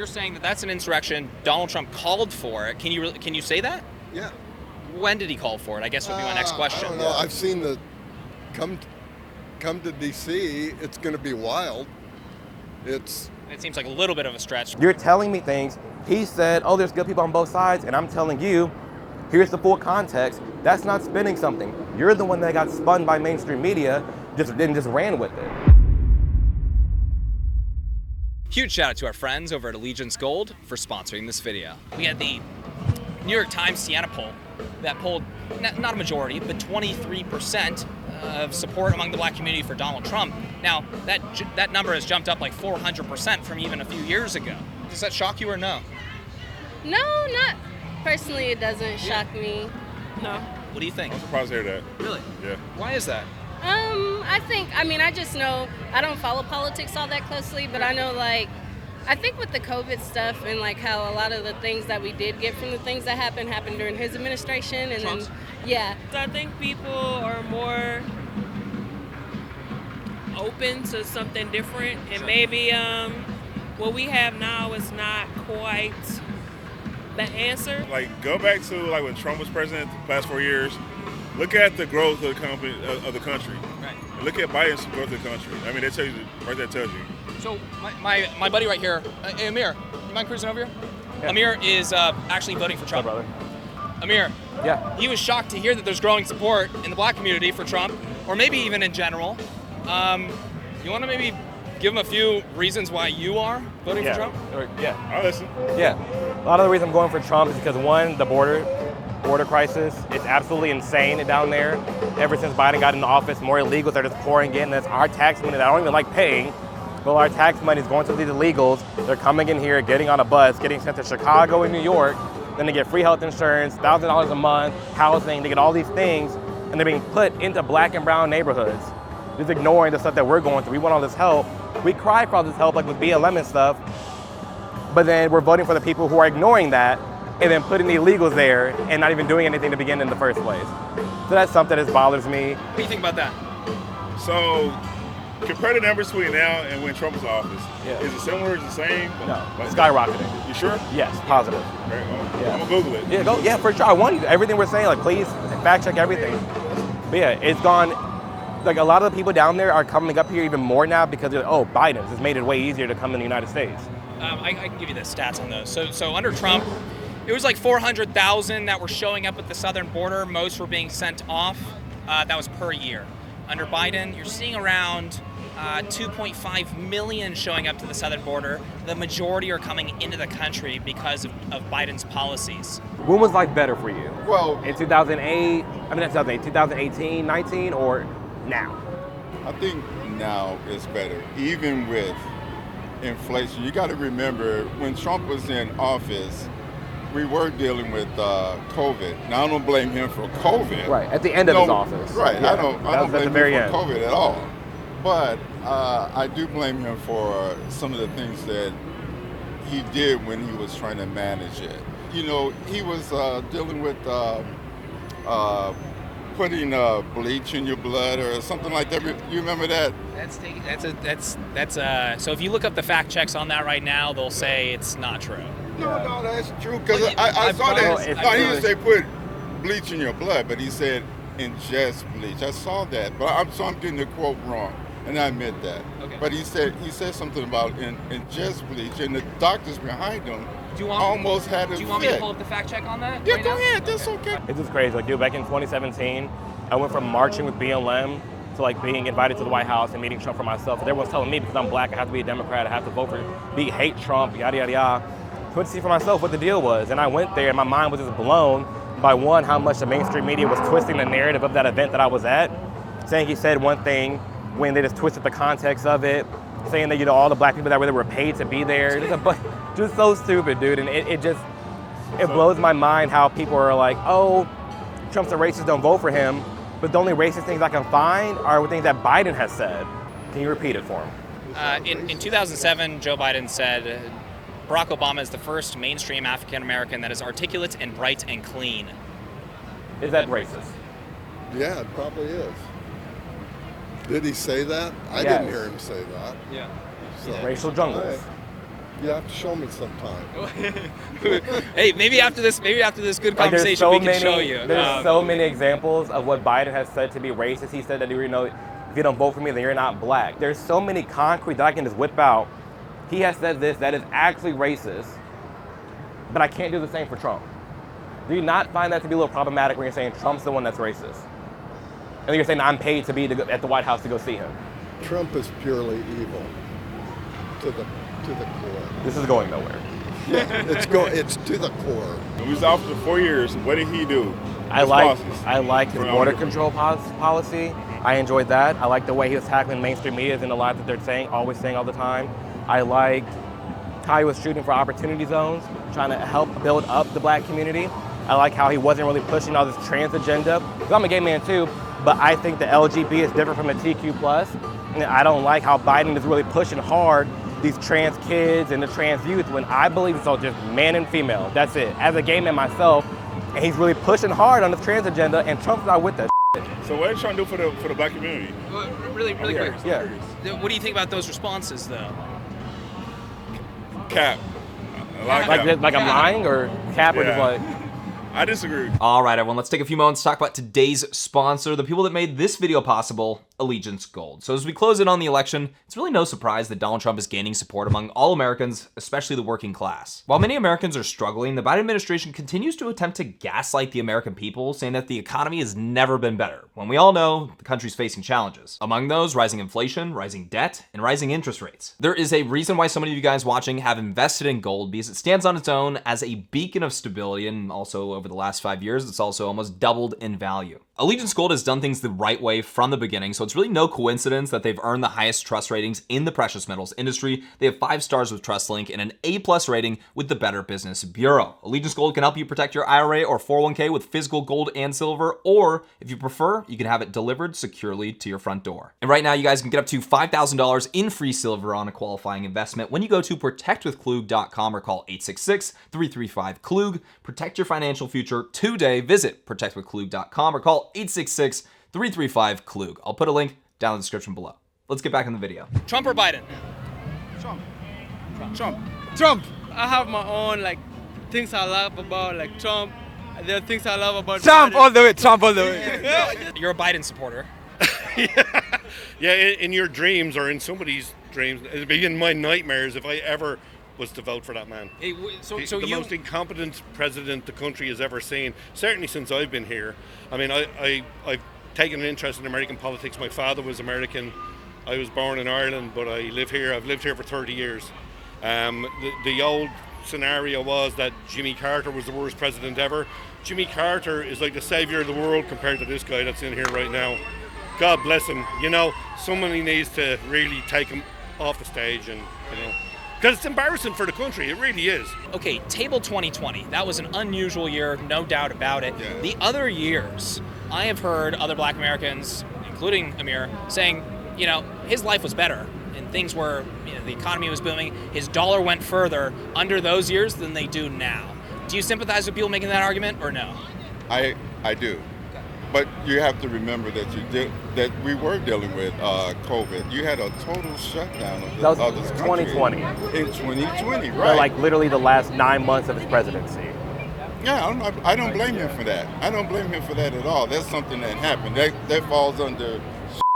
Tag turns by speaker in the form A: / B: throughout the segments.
A: you're saying that that's an insurrection. Donald Trump called for it. Can you say that?
B: Yeah.
A: When did he call for it? I guess would be my next question.
B: I don't know. I've seen the come to D.C. It's going to be wild.
A: It seems like a little bit of a stretch.
C: You're telling me things. He said, oh, there's good people on both sides, and I'm telling you, here's the full context. That's not spinning something. You're the one that got spun by mainstream media, just ran with it.
A: Huge shout out to our friends over at Allegiance Gold for sponsoring this video. We had the New York Times Siena poll that polled not a majority, but 23% of support among the black community for Donald Trump. Now, that number has jumped up like 400% from even a few years ago. Does that shock you or no?
D: No, not personally. It doesn't shock me. No.
A: What do you think?
E: I'm surprised to hear that.
A: Really?
E: Yeah.
A: Why is that?
D: I just know, I don't follow politics all that closely, but I know, I think with the COVID stuff and how a lot of the things that we did get from the things that happened during his administration, and
A: Trump's?
D: then, yeah.
F: I think people are more open to something different, and maybe what we have now is not quite the answer.
E: Go back to when Trump was president the past 4 years. Look at the growth of the country.
A: Right.
E: And look at Biden's growth of the country. I mean, that tells you, right there tells you.
A: So my buddy right here, hey, Amir, you mind cruising over here?
C: Yeah.
A: Amir is actually voting for Trump.
C: brother.
A: Amir,
C: Yeah.
A: he was shocked to hear that there's growing support in the black community for Trump, or maybe even in general. You want to maybe give him a few reasons why you are voting for Trump?
C: Yeah.
E: I'll listen.
C: Yeah. A lot of the reason I'm going for Trump is because, one, the border crisis. It's absolutely insane down there. Ever since Biden got into office, more illegals are just pouring in. That's our tax money that I don't even like paying. But our tax money is going to these illegals. They're coming in here, getting on a bus, getting sent to Chicago and New York. Then they get free health insurance, $1,000 a month, housing. They get all these things, and they're being put into black and brown neighborhoods, just ignoring the stuff that we're going through. We want all this help. We cry for all this help, like with BLM and stuff. But then we're voting for the people who are ignoring that, and then putting the illegals there and not even doing anything to begin in the first place. So that's something that bothers me.
A: What do you think about that?
E: So, compare the numbers between now and when Trump was in office.
C: Yeah.
E: Is it similar? Is it the same?
C: No, it's skyrocketing.
E: You sure?
C: Yes, positive.
E: Okay,
C: Yeah.
E: I'm gonna Google it.
C: Yeah, for sure. I want everything we're saying, please fact check everything. But yeah, it's gone. A lot of the people down there are coming up here even more now because Biden's has made it way easier to come in the United States.
A: I can give you the stats on those. So under Trump, it was 400,000 that were showing up at the southern border. Most were being sent off. That was per year. Under Biden, you're seeing around 2.5 million showing up to the southern border. The majority are coming into the country because of Biden's policies.
C: When was life better for you?
B: Well,
C: In 2008, 2018, 19, or now?
G: I think now is better, even with inflation. You got to remember, when Trump was in office, we were dealing with COVID. Now, I don't blame him for COVID.
C: Right, at the end of his office.
G: Right,
C: Yeah,
G: I don't
C: at the
G: blame him
C: very
G: for
C: end.
G: COVID at all. But I do blame him for some of the things that he did when he was trying to manage it. He was dealing with putting bleach in your blood or something like that. You remember that?
A: So if you look up the fact checks on that right now, they'll say it's not true.
G: No, that's true. Because
A: Well,
G: I saw that.
C: it's
G: No, he didn't
C: really-
G: say put bleach in your blood, but he said ingest bleach. I saw that, but I'm getting the quote wrong, and I admit that.
A: Okay.
G: But he said something about ingest bleach, and the doctors behind him
A: Do you want
G: almost had a
A: Do you want me to
G: fit.
A: pull up the fact check on that?
G: Yeah,
A: right
G: go
A: now?
G: ahead. That's okay.
C: It's just crazy. Back in 2017, I went from marching with BLM to being invited to the White House and meeting Trump for myself. And everyone's telling me because I'm black, I have to be a Democrat, I have to hate Trump, yada, yada, yada. So I went to see for myself what the deal was. And I went there and my mind was just blown by, one, how much the mainstream media was twisting the narrative of that event that I was at, saying he said one thing when they just twisted the context of it, saying that, all the black people that were paid to be there. Just so stupid, dude. And it blows my mind how people are like, oh, Trump's a racist, don't vote for him. But the only racist things I can find are things that Biden has said. Can you repeat it for him?
A: In 2007, Joe Biden said, Barack Obama is the first mainstream African American that is articulate and bright and clean.
C: Is that racist?
B: yeah, it probably is. Did he say that? I
C: Yes.
B: didn't hear him say that.
A: Yeah.
B: So,
C: Racial jungles.
B: all right. You have to show me sometime.
A: Hey, maybe after this good
C: Like, there's
A: conversation,
C: so
A: we can
C: many,
A: show you.
C: There's so many examples of what Biden has said to be racist. He said that, you know, if you don't vote for me, then you're not black. There's so many concrete that I can just whip out. He has said this that is actually racist, but I can't do the same for Trump. Do you not find that to be a little problematic when you're saying Trump's the one that's racist? And then you're saying I'm paid to be at the White House to go see him.
B: Trump is purely evil to the core.
C: This is going nowhere.
B: Yeah, it's to the core.
E: He was out for 4 years. What did he do?
C: I like his border control policy. I enjoyed that. I like the way he was tackling mainstream media and the lies that they're always saying all the time. I liked how he was shooting for opportunity zones, trying to help build up the black community. I like how he wasn't really pushing all this trans agenda. Because I'm a gay man too, but I think the LGB is different from a TQ+. And I don't like how Biden is really pushing hard these trans kids and the trans youth when I believe it's all just man and female. That's it. As a gay man myself, and he's really pushing hard on the trans agenda, and Trump's not with that.
E: So what are you trying to do for the black community?
A: Really quick.
C: Yeah.
A: What do you think about those responses, though?
E: Cap. A lot of cap.
C: Like I'm lying or cap or just
E: Yeah.
C: like.
E: I disagree.
H: All right, everyone, let's take a few moments to talk about today's sponsor, the people that made this video possible, Allegiance Gold. So as we close in on the election, it's really no surprise that Donald Trump is gaining support among all Americans, especially the working class. While many Americans are struggling, the Biden administration continues to attempt to gaslight the American people, saying that the economy has never been better, when we all know the country's facing challenges. Among those, rising inflation, rising debt, and rising interest rates. There is a reason why so many of you guys watching have invested in gold, because it stands on its own as a beacon of stability, and also over the last 5 years, it's also almost doubled in value. Allegiance Gold has done things the right way from the beginning, so it's really no coincidence that they've earned the highest trust ratings in the precious metals industry. They have 5 stars with TrustLink and an A+ rating with the Better Business Bureau. Allegiance Gold can help you protect your IRA or 401k with physical gold and silver, or if you prefer, you can have it delivered securely to your front door. And right now, you guys can get up to $5,000 in free silver on a qualifying investment when you go to protectwithklug.com or call 866-335-KLUG. Protect your financial future today. Visit protectwithklug.com or call 866-335-KLUG. I'll put a link down in the description below. Let's get back in the video.
A: Trump or Biden?
I: Trump. I have my own things I love about Trump. There are things I love about
J: Trump
I: Biden.
J: all the way. Trump all the way.
A: You're a Biden supporter.
K: Yeah, in your dreams or in somebody's dreams, it'd be in my nightmares if I ever was to vote for that man.
A: Hey,
K: The most incompetent president the country has ever seen, certainly since I've been here. I mean, I've taken an interest in American politics. My father was American. I was born in Ireland, but I live here. I've lived here for 30 years. The old scenario was that Jimmy Carter was the worst president ever. Jimmy Carter is like the savior of the world compared to this guy that's in here right now. God bless him. You know, somebody needs to really take him off the stage, and because it's embarrassing for the country. It really is.
A: Okay, Table 2020. That was an unusual year, no doubt about it.
G: Yeah.
A: The other years, I have heard other black Americans, including Amir, saying, his life was better and things were, the economy was booming. His dollar went further under those years than they do now. Do you sympathize with people making that argument or no?
G: I do. But you have to remember that we were dealing with COVID. You had a total shutdown of this country
C: 2020.
G: In 2020,
C: They're
G: right?
C: literally the last 9 months of his presidency.
G: Yeah, I don't blame him for that. I don't blame him for that at all. That's something that happened. That falls under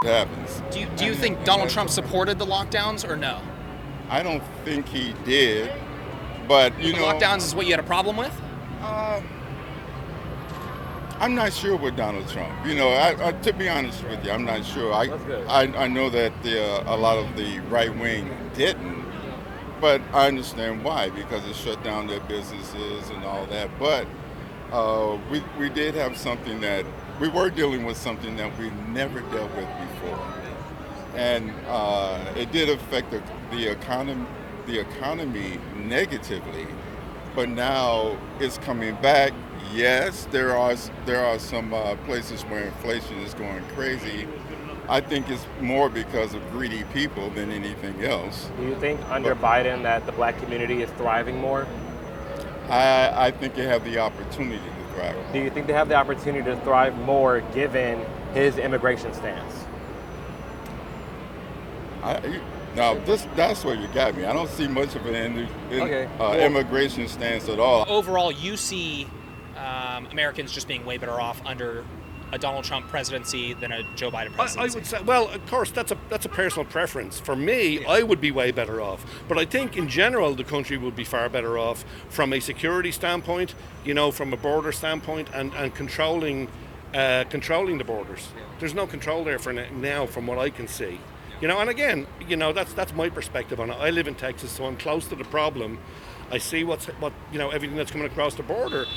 G: happens.
A: Do you think Donald Trump supported the lockdowns or no?
G: I don't think he did, but
A: The lockdowns is what you had a problem with?
G: I'm not sure with Donald Trump. To be honest with you, I'm not sure. I know that a lot of the right wing didn't, but I understand why, because it shut down their businesses and all that. But we did have something that we were dealing with, something that we never dealt with before, and it did affect the economy negatively. But now it's coming back. Yes, there are some places where inflation is going crazy. I think it's more because of greedy people than anything else.
C: Do you think under Biden that the black community is thriving more?
G: I think they have the opportunity to thrive.
C: Do you think they have the opportunity to thrive more given his immigration stance?
G: Now, that's where you got me. I don't see much of an
C: Okay.
G: immigration stance at all.
A: Overall, you see Americans just being way better off under a Donald Trump presidency than a Joe Biden presidency.
K: I would say, well, of course, that's a personal preference. For me, I would be way better off. But I think in general, the country would be far better off from a security standpoint, from a border standpoint, and controlling the borders. There's no control there for now, from what I can see. And again, that's my perspective on it. I live in Texas, so I'm close to the problem. I see what everything that's coming across the border.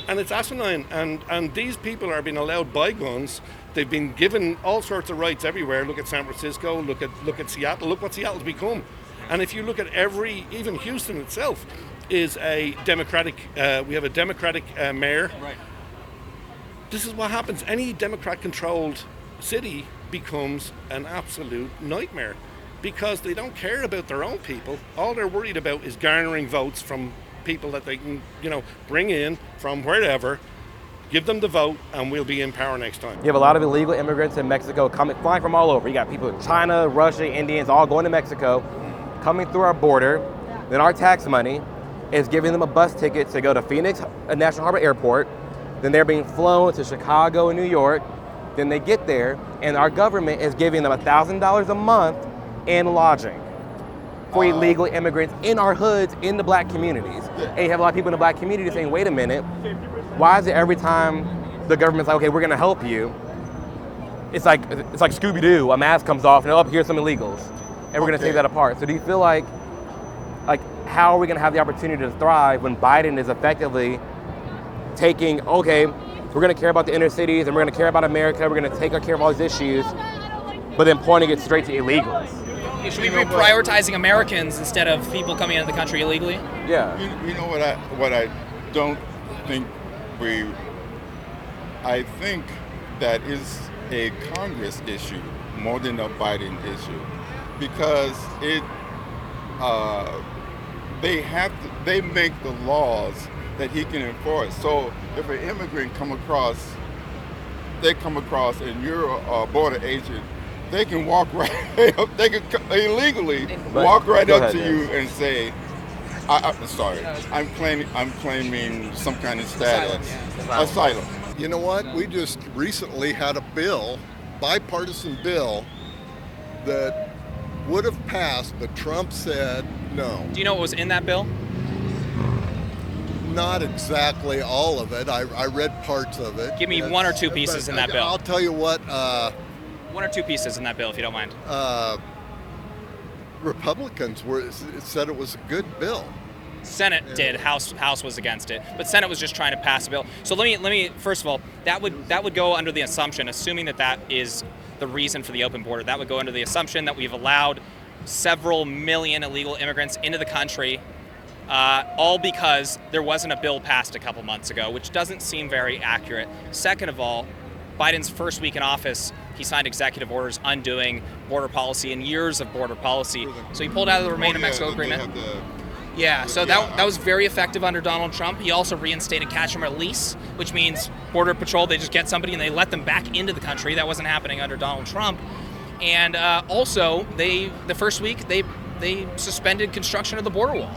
K: And it's asinine, and these people are being allowed buy guns. They've been given all sorts of rights everywhere. Look at San Francisco, look at Seattle, look what Seattle's become. And if you look at even Houston itself is a Democratic, we have a Democratic mayor.
A: Right.
K: This is what happens. Any Democrat-controlled city becomes an absolute nightmare because they don't care about their own people. All they're worried about is garnering votes from people that they can, bring in from wherever, give them the vote, and we'll be in power next time.
C: You have a lot of illegal immigrants in Mexico flying from all over. You got people in China, Russia, Indians, all going to Mexico, coming through our border. Then our tax money is giving them a bus ticket to go to Phoenix National Harbor Airport. Then they're being flown to Chicago and New York. Then they get there, and our government is giving them $1,000 a month in lodging for illegal immigrants in our hoods, in the black communities. And you have a lot of people in the black community saying, wait a minute, why is it every time the government's like, okay, we're gonna help you, it's like Scooby-Doo, a mask comes off and oh, here's some illegals, and we're gonna take that apart. So do you feel like how are we gonna have the opportunity to thrive when Biden is effectively taking, okay, we're gonna care about the inner cities and we're gonna care about America, we're gonna take care of all these issues, but then pointing it straight to illegals?
A: Should we be prioritizing Americans instead of people coming into the country illegally?
C: Yeah.
G: You know what I don't think I think that is a Congress issue more than a Biden issue, because they make the laws that he can enforce. So if an immigrant come across and you're a border agent, they can walk right up, they can illegally walk right up to you and say, I'm sorry, I'm claiming some kind of status, asylum.
B: You know what? We just recently had a bill, bipartisan bill, that would have passed, but Trump said no.
A: Do you know what was in that bill?
B: Not exactly all of it. I read parts of it.
A: Give me one or two pieces in that bill.
B: I'll tell you what.
A: One or two pieces in that bill, if you don't mind.
B: Republicans said it was a good bill.
A: Senate did. House was against it, but Senate was just trying to pass a bill. So let me first of all, that would go under the assumption, assuming that is the reason for the open border. That would go under the assumption that we've allowed several million illegal immigrants into the country, all because there wasn't a bill passed a couple months ago, which doesn't seem very accurate. Second of all, Biden's first week in office, he signed executive orders undoing border policy and years of border policy. So he pulled out of the Remain in Mexico agreement. So that was very effective under Donald Trump. He also reinstated catch and release, which means Border Patrol, they just get somebody and they let them back into the country. That wasn't happening under Donald Trump. And also, the first week, they suspended construction of the border wall.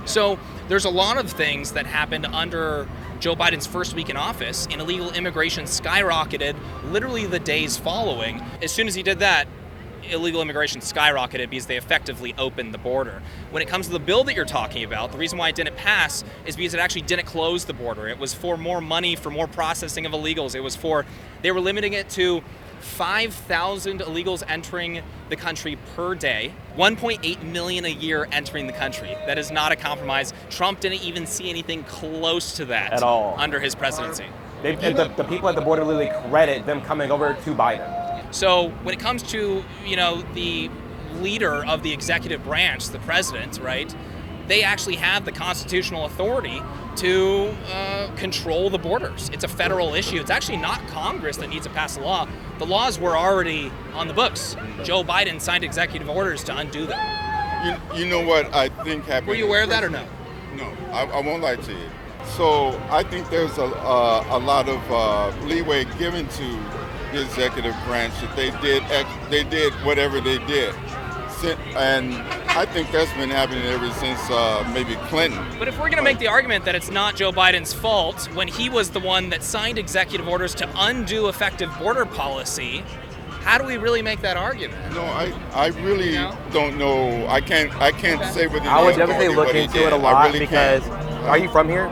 A: So there's a lot of things that happened under Joe Biden's first week in office, and illegal immigration skyrocketed literally the days following. As soon as he did that, illegal immigration skyrocketed because they effectively opened the border. When it comes to the bill that you're talking about, the reason why it didn't pass is because it actually didn't close the border. It was for more money, for more processing of illegals. They were limiting it to 5,000 illegals entering the country per day, 1.8 million a year entering the country. That is not a compromise. Trump didn't even see anything close to that
C: at all
A: under his presidency.
C: The people at the border literally credit them coming over to Biden.
A: So when it comes to, the leader of the executive branch, the president, right, they actually have the constitutional authority to control the borders. It's a federal issue. It's actually not Congress that needs to pass a law. The laws were already on the books. Joe Biden signed executive orders to undo them.
G: You know what I think happened?
A: Were you aware of that or no?
G: No, I won't lie to you. So I think there's a lot of leeway given to the executive branch that they did whatever they did. And I think that's been happening ever since maybe Clinton.
A: But if we're going to make the argument that it's not Joe Biden's fault when he was the one that signed executive orders to undo effective border policy, how do we really make that argument?
G: No, I really don't know. I can't say with.
C: I would definitely look into it a lot because. Are you from here?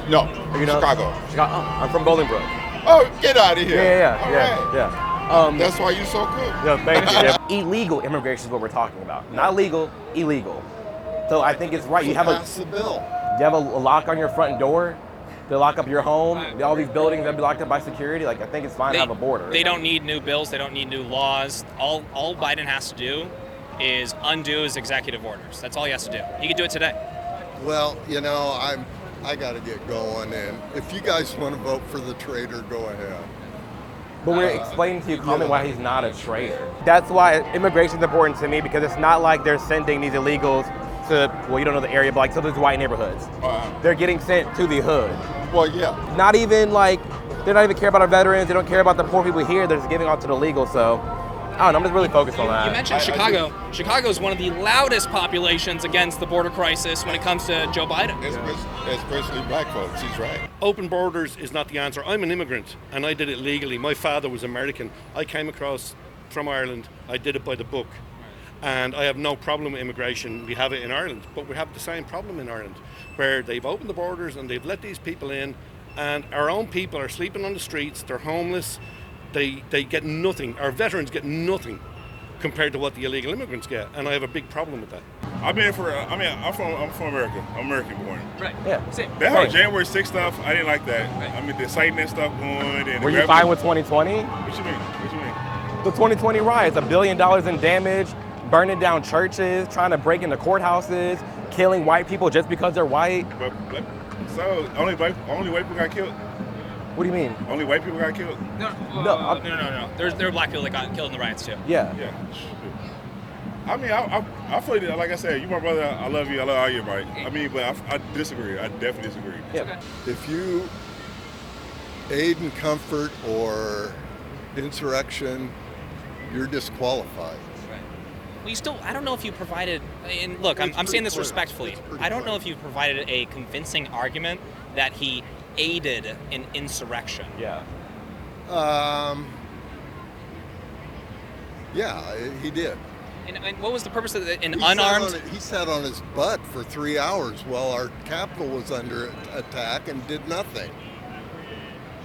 G: No,
C: are you not?
G: Chicago.
C: Oh, I'm from Bolingbrook.
G: Oh, get out of here!
C: Yeah.
G: That's why you're so good.
C: Yeah, thank you. Illegal immigration is what we're talking about. Not legal, illegal. So I think it's right. You have
B: pass the bill.
C: You have a lock on your front door. They lock up your home. All these buildings that be locked up by security. Like I think it's fine to have a border.
A: They don't need new bills. They don't need new laws. All Biden has to do is undo his executive orders. That's all he has to do. He can do it today.
B: Well, I got to get going, and if you guys want to vote for the traitor, go ahead.
C: But we're explaining to you, Coleman, why he's not a traitor. That's why immigration is important to me, because it's not like they're sending these illegals to, well, you don't know the area, but like to these white neighborhoods. They're getting sent to the hood.
G: Well, yeah.
C: Not even like, they don't even care about our veterans. They don't care about the poor people here. They're just giving out to the legal. So I don't know, I'm just really focused on that.
A: You mentioned Chicago. Chicago is one of the loudest populations against the border crisis when it comes to Joe Biden.
G: Especially black folks, he's right.
K: Open borders is not the answer. I'm an immigrant, and I did it legally. My father was American. I came across from Ireland. I did it by the book. And I have no problem with immigration. We have it in Ireland, but we have the same problem in Ireland, where they've opened the borders and they've let these people in, and our own people are sleeping on the streets, they're homeless, they get nothing. Our veterans get nothing compared to what the illegal immigrants get, and I have a big problem with that.
E: I'm from America. I'm American born.
A: Right.
C: Yeah.
A: Same.
E: That whole January 6th stuff, I didn't like that. Right. I mean, the exciting that stuff going. And
C: were you fine with 2020?
E: What you mean?
C: The 2020 riots, $1 billion in damage, burning down churches, trying to break into courthouses, killing white people just because they're white.
E: So only white people got killed?
C: What do you mean?
E: Only white people got killed?
A: No. There are black people that got killed in the riots too.
C: Yeah.
E: I mean, I feel like I said, you my brother. I love you. I love all you, right? I mean, but I disagree. I definitely disagree.
C: Yeah. Okay.
B: If you aid in comfort or insurrection, you're disqualified.
A: Well, I don't know if you provided, and look, I'm saying this respectfully, I don't know if you provided a convincing argument that he aided an insurrection.
C: Yeah.
B: Yeah, he did.
A: And what was the purpose of an
B: He
A: unarmed?
B: He sat on his butt for 3 hours while our Capitol was under attack and did nothing.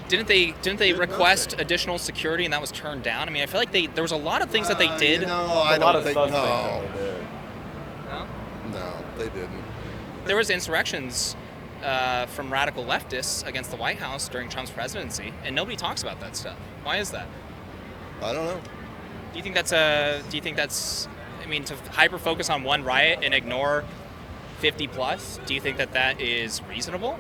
A: Didn't they request additional security and that was turned down? I mean, I feel like there was a lot of things that they did.
B: I don't think no.
A: No,
B: they didn't.
A: There was insurrections from radical leftists against the White House during Trump's presidency, and nobody talks about that stuff. Why is that?
B: I don't know.
A: Do you think that's I mean, to hyper focus on one riot and ignore 50 plus? Do you think that is reasonable?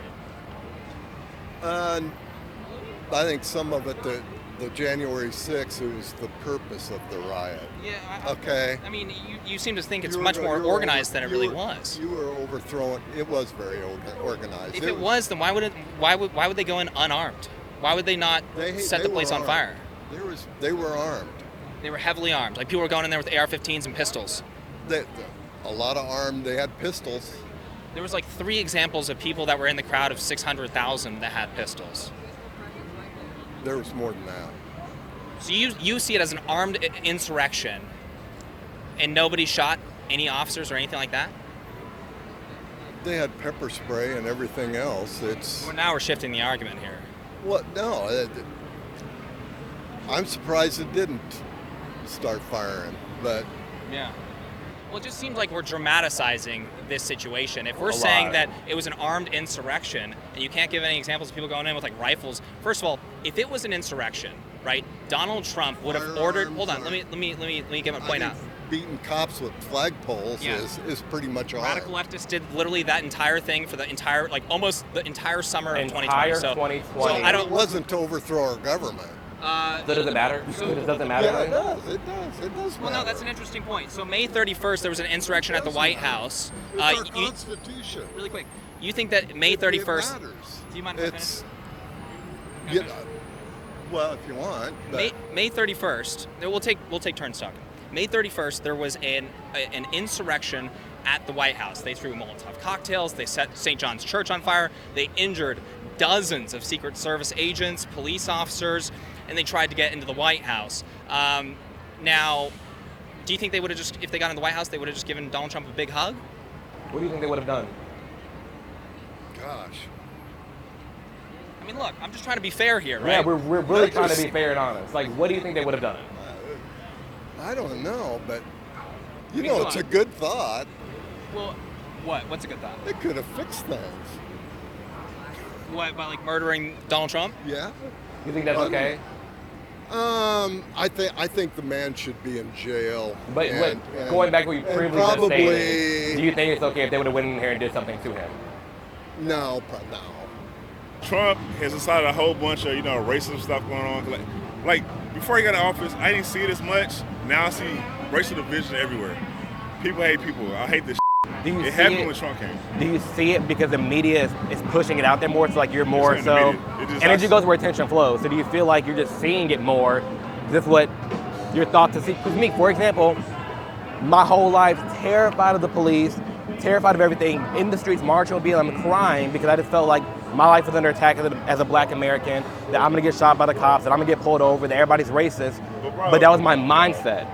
B: I think some of it, the January 6th, it was the purpose of the riot.
A: Yeah.
B: Okay.
A: I mean, you seem to think it's much more organized than it really was.
B: You were overthrowing. It was very organized.
A: If it was, then why would they go in unarmed? Why would they not set the place on fire?
B: They were armed.
A: They were heavily armed. Like people were going in there with AR-15s and pistols.
B: A lot of armed. They had pistols.
A: There was like 3 examples of people that were in the crowd of 600,000 that had pistols.
B: There was more than that.
A: So you see it as an armed insurrection, and nobody shot any officers or anything like that?
B: They had pepper spray and everything else.
A: Well, now we're shifting the argument here.
B: What? No. I'm surprised it didn't start firing, but...
A: Yeah. Well, it just seems like we're dramatizing this situation. If we're saying that it was an armed insurrection, and you can't give any examples of people going in with like rifles. First of all, if it was an insurrection, right? Donald Trump would have ordered. Hold on, let me get my point out.
B: Beating cops with flagpoles is pretty much armed.
A: Radical leftists did literally that entire thing for the entire, like almost the entire summer of 2020. So
B: it wasn't to overthrow our government.
C: So does it matter? It doesn't matter?
B: Yeah, it does. It does
A: Well,
B: matter.
A: no, that's an interesting point. So May 31st, there was an insurrection at the White House.
B: It's our Constitution.
A: Really quick, you think that May 31st...
B: It matters.
A: Do you mind if I finish?
B: Well, if you want. But
A: May 31st, we'll take turns talking. May 31st, there was an insurrection at the White House. They threw Molotov cocktails, they set St. John's Church on fire, they injured dozens of Secret Service agents, police officers, and they tried to get into the White House. Now, do you think they would have just, if they got in the White House, they would have just given Donald Trump a big hug?
C: What do you think they would have done?
B: Gosh.
A: I mean, look, I'm just trying to be fair here, right?
C: Yeah, we're really trying to be fair and honest. Like, what do you think they would have done?
B: I don't know, but you know, it's a good thought.
A: Well, what? What's a good thought?
B: They could have fixed things.
A: What, by like murdering Donald Trump?
B: Yeah.
C: You think that's okay?
B: I think the man should be in jail.
C: But going back to what you previously just stated, do you think it's okay if they would have went in here and did something to him?
B: No.
E: Trump has decided a whole bunch of, racist stuff going on. Like before he got in office, I didn't see it as much. Now I see racial division everywhere. People hate people. I hate this. It happened when Trump came.
C: Do you see it because the media is pushing it out there more? So like you're more so energy goes where attention flows. So do you feel like you're just seeing it more? Just what your thoughts to see? Because me, for example, my whole life terrified of the police, terrified of everything in the streets, marching, I'm crying because I just felt like my life was under attack as a black American, that I'm gonna get shot by the cops, that I'm gonna get pulled over, that everybody's racist. But that was my mindset.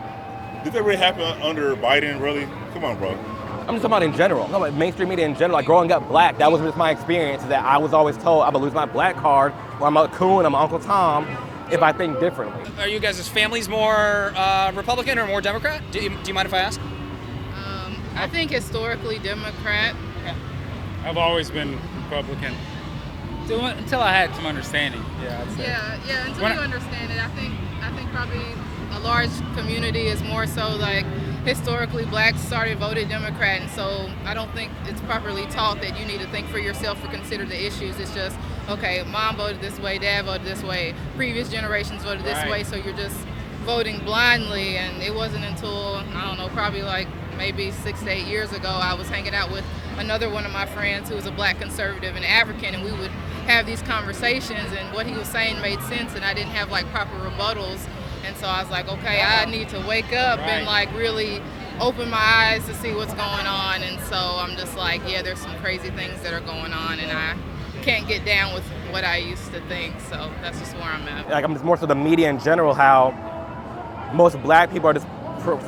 E: Did that really happen under Biden, really? Come on, bro.
C: I'm just talking about in general. I'm talking about mainstream media in general. Like growing up black, that was just my experience, that I was always told I'm gonna lose my black card, or I'm a coon, I'm Uncle Tom, if I think differently.
A: Are you guys' families more Republican or more Democrat? Do you mind if I ask?
L: I think historically Democrat.
A: Okay.
J: I've always been Republican. Until I had some understanding. Yeah, I'd say.
L: Yeah. Until you understand it, I think probably a large community is more so like historically blacks voted Democrat, and so I don't think it's properly taught that you need to think for yourself or consider the issues. It's just, okay, mom voted this way, dad voted this way, previous generations voted this way, so you're just voting blindly. And it wasn't until, I don't know, probably like maybe 6 to 8 years ago, I was hanging out with another one of my friends who was a black conservative and African, and we would have these conversations, and what he was saying made sense, and I didn't have like proper rebuttals. And so I was like, okay, I need to wake up and like really open my eyes to see what's going on. And so I'm just like, yeah, there's some crazy things that are going on, and I can't get down with what I used to think. So that's just where I'm at.
C: Like I'm just more so the media in general, how most black people are just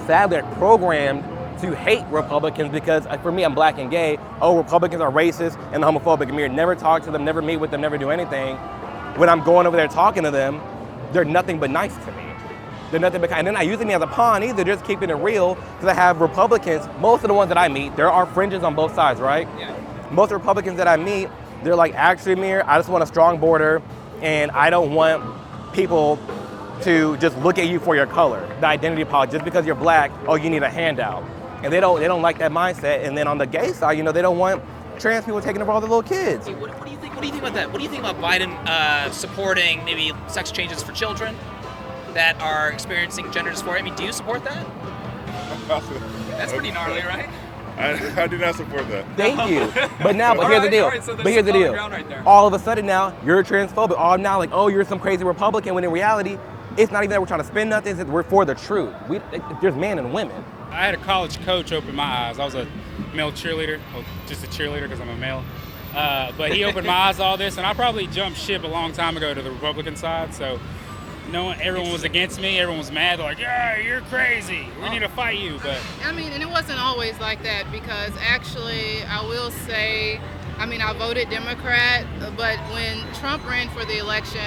C: sadly programmed to hate Republicans because for me, I'm black and gay. Oh, Republicans are racist and homophobic. Amir, never talk to them, never meet with them, never do anything. When I'm going over there talking to them, they're nothing but nice to me. They're nothing but kind. And they're not using me as a pawn either. They're just keeping it real because I have Republicans, most of the ones that I meet, there are fringes on both sides, right?
A: Yeah.
C: Most Republicans that I meet, they're like, actually, Amir, I just want a strong border and I don't want people to just look at you for your color, the identity politics. Just because you're black, oh, you need a handout. And they don't like that mindset. And then on the gay side, they don't want trans people taking over all the little kids.
A: Hey, what do you think? What do you think about that? What do you think about Biden supporting maybe sex changes for children that are experiencing gender dysphoria? I mean, do you support that? That's pretty gnarly, right?
E: I do not support that.
C: Thank you. But now, here's the deal. But here's the deal. All of a sudden now, you're transphobic. All now, like, oh, you're some crazy Republican, when in reality, it's not even that we're trying to spin nothing. It's we're for the truth. There's men and women.
J: I had a college coach open my eyes. I was a male cheerleader, well, just a cheerleader because I'm a male. But he opened my eyes to all this, and I probably jumped ship a long time ago to the Republican side. So, everyone was against me. Everyone was mad. They're like, yeah, you're crazy. We need to fight you. But
L: I mean, and it wasn't always like that because actually, I will say, I voted Democrat, but when Trump ran for the election,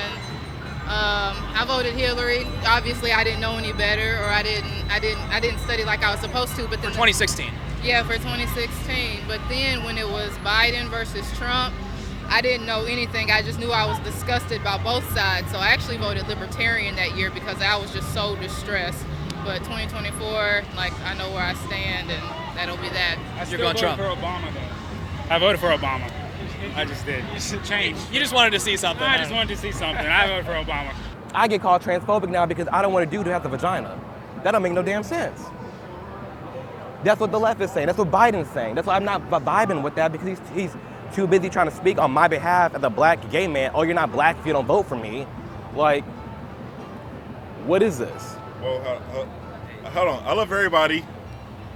L: I voted Hillary. Obviously, I didn't know any better, or I didn't study like I was supposed to. But then
A: for 2016.
L: Yeah, for 2016. But then when it was Biden versus Trump, I didn't know anything. I just knew I was disgusted by both sides. So I actually voted Libertarian that year because I was just so distressed. But 2024, like, I know where I stand, and that'll be that.
J: You're going Trump. For Obama, though. I voted for Obama. I just did. Change.
A: You just wanted to see something.
J: I just wanted to see something. I voted for Obama.
C: I get called transphobic now because I don't want a dude to have the vagina. That don't make no damn sense. That's what the left is saying. That's what Biden's saying. That's why I'm not vibing with that, because he's too busy trying to speak on my behalf as a black gay man. Oh, you're not black if you don't vote for me. Like, what is this?
E: Well, Hold on. I love everybody.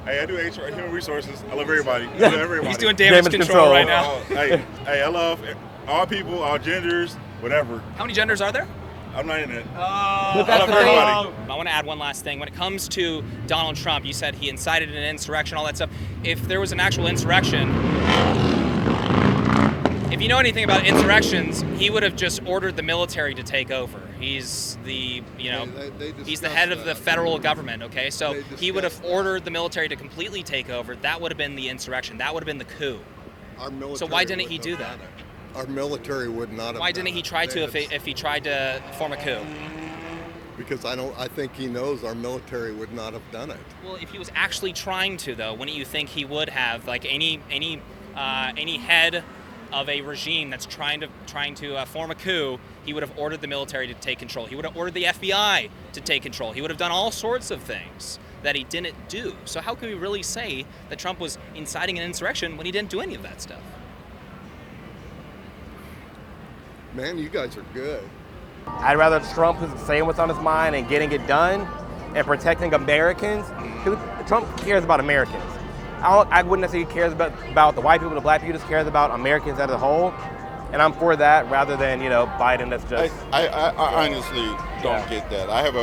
E: Hey, I do HR, human resources. I love everybody. I love everybody.
A: He's doing damage control right now.
E: Hey, I love all people, all genders, whatever.
A: How many genders are there?
E: I'm not in it.
A: I
E: love everybody.
A: I want to add one last thing. When it comes to Donald Trump, you said he incited an insurrection, all that stuff. If there was an actual insurrection, if you know anything about insurrections, he would have just ordered the military to take over. He's the, he's the head of the federal government, okay? So he would have ordered the military to completely take over. That would have been the insurrection. That would have been the coup. So why didn't he do that?
B: Our military would not have.
A: Why didn't he try to if he tried to form a coup?
B: Because I think he knows our military would not have done it.
A: Well, if he was actually trying to, though, wouldn't you think he would have? Like any head of a regime that's trying to form a coup, he would have ordered the military to take control. He would have ordered the FBI to take control. He would have done all sorts of things that he didn't do. So how can we really say that Trump was inciting an insurrection when he didn't do any of that stuff?
B: Man, you guys are good.
C: I'd rather Trump who's saying what's on his mind and getting it done and protecting Americans. Trump cares about Americans. I wouldn't necessarily cares about the white people, the black people, just cares about Americans as a whole. And I'm for that rather than, Biden that's just...
G: I honestly don't get that. I have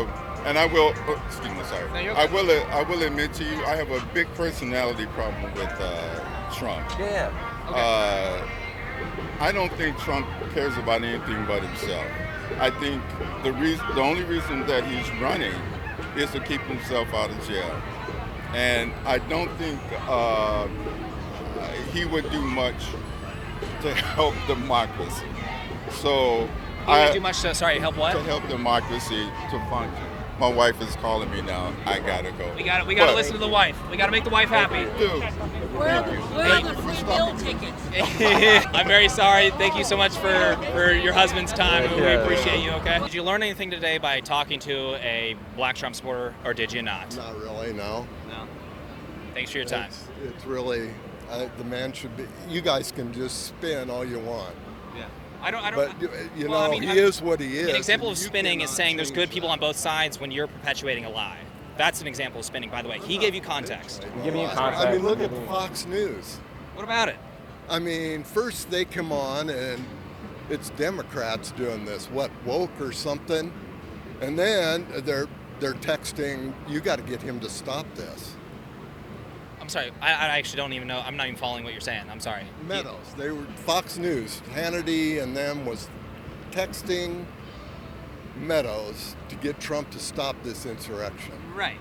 G: and I will, excuse me, sorry. No, I will admit to you, I have a big personality problem with Trump.
C: Yeah.
G: Okay. I don't think Trump cares about anything but himself. I think the only reason that he's running is to keep himself out of jail. And I don't think he would do much to help democracy. So
A: he would do much to, help what?
G: To help democracy to function. My wife is calling me now. I gotta go.
A: We gotta listen to the wife. We gotta make the wife happy.
M: Where are the free meal tickets?
A: I'm very sorry. Thank you so much for your husband's time. We appreciate you, okay? Did you learn anything today by talking to a black Trump supporter, or did you not?
B: Not really, no.
A: No. Thanks for your time.
B: It's really, the man should be, you guys can just spin all you want.
A: Yeah. I don't.
B: But he is what he is.
A: An example of spinning is saying there's good people on both sides when you're perpetuating a lie. That's an example of spinning, by the way. He gave you context.
C: Giving you context.
B: I mean, look at Fox News.
A: What about it?
B: I mean, first they come on and it's Democrats doing this, woke or something, and then they're texting, you got to get him to stop this.
A: I'm sorry, I actually don't even know. I'm not even following what you're saying. I'm sorry.
B: Meadows, they were Fox News. Hannity and them was texting Meadows to get Trump to stop this insurrection.
A: Right.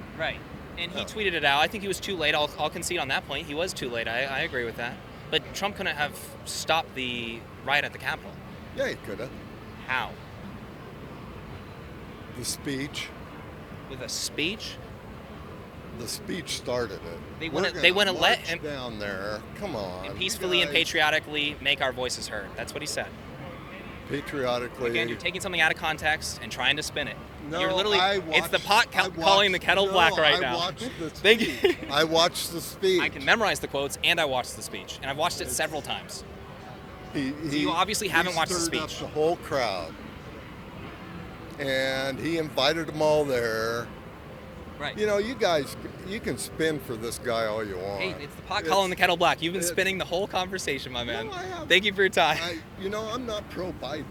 A: And he tweeted it out. I think he was too late. I'll concede on that point. He was too late. I agree with that. But Trump couldn't have stopped the riot at the Capitol.
B: Yeah, he could have.
A: How?
B: The speech.
A: With a speech?
B: The speech started it.
A: They wouldn't let him
B: down there. Come on.
A: And peacefully and patriotically make our voices heard. That's what he said.
B: Patriotically.
A: Again, you're taking something out of context and trying to spin it.
B: No,
A: you're literally. It's the pot calling the kettle black right now.
B: I watched the speech.
A: Thank you.
B: I watched the speech.
A: I can memorize the quotes and I watched the speech, and I've watched it several times. So you obviously haven't watched the speech.
B: He stirred up the whole crowd, and he invited them all there.
A: Right.
B: You guys, you can spin for this guy all you want.
A: Hey, it's the pot calling the kettle black. You've been spinning the whole conversation, my man.
B: No, I haven't.
A: Thank you for your time.
B: I'm not pro-Biden,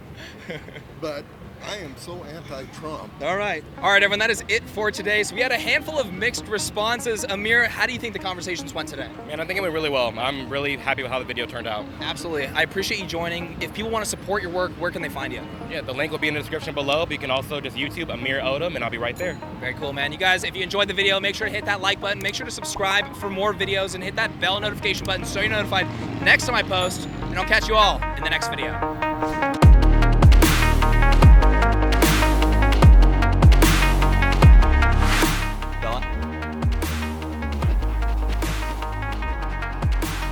B: but I am so anti-Trump.
A: All right, everyone, that is it for today. So we had a handful of mixed responses. Amir, how do you think the conversations went today?
C: Man, I think it went really well. I'm really happy with how the video turned out.
A: Absolutely. I appreciate you joining. If people want to support your work, where can they find you?
C: Yeah, the link will be in the description below, but you can also just YouTube Amir Odom, and I'll be right there.
A: Very cool, man. You guys, if you enjoyed the video, make sure to hit that like button. Make sure to subscribe for more videos and hit that bell notification button so you're notified next time I post. And I'll catch you all in the next video.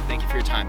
A: Thank you for your time.